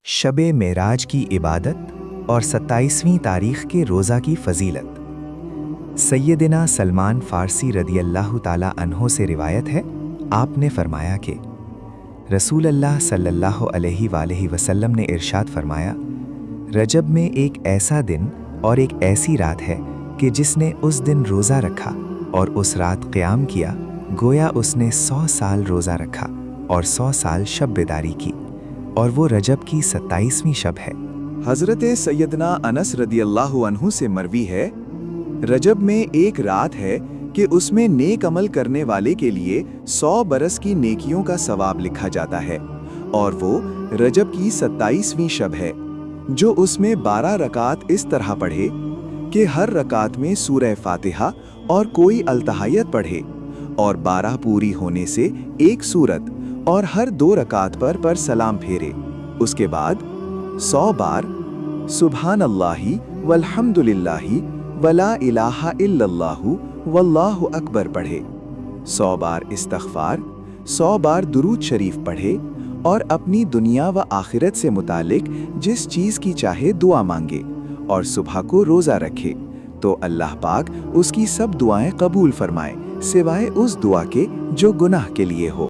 शब मेराज की इबादत और 27वीं तारीख़ के रोज़ा की फ़जीलत। सैयदना सलमान फ़ारसी रदियल्लाहु ताला अन्हो से रिवायत है, आपने फ़रमाया कि रसूल अल्लाह सल्लल्लाहु अलैहि वसल्लम ने इरशाद फ़रमाया, रजब में एक ऐसा दिन और एक ऐसी रात है कि जिसने उस दिन रोज़ा रखा और उस रात क़याम किया, गोया उसने 100 साल रोज़ा रखा और 100 साल शब बेदारी की, और वो रजब की 27वीं शब है। हज़रत सैयदना अनस रदियल्लाहु अन्हु से मरवी है, रजब में एक रात है कि उसमें नेक अमल करने वाले के लिए 100 बरस की नेकियों का सवाब लिखा जाता है, और वो रजब की 27वीं शब है, जो उसमें 12 रकात इस तरह पढ़े कि हर रकात में सूरह फातिहा और कोई अल्तहायत पढ़े, और 12 पूरी होने से एक सूरत और हर 2 रकात पर सलाम फेरे। उसके बाद 100 बार सुभान अल्लाही वल्हम्दुलिल्लाही वला इलाहा इल्लल्लाहु वल्लाहु अकबर पढ़े, 100 बार इस्तग़फ़ार, 100 बार दुरूद शरीफ पढ़े, और अपनी दुनिया व आखिरत से मुतालिक जिस चीज़ की चाहे दुआ मांगे, और सुबह को रोज़ा रखे तो अल्लाह पाक उसकी सब दुआएं कबूल फरमाए, सिवाय उस दुआ के जो गुनाह के लिए हो।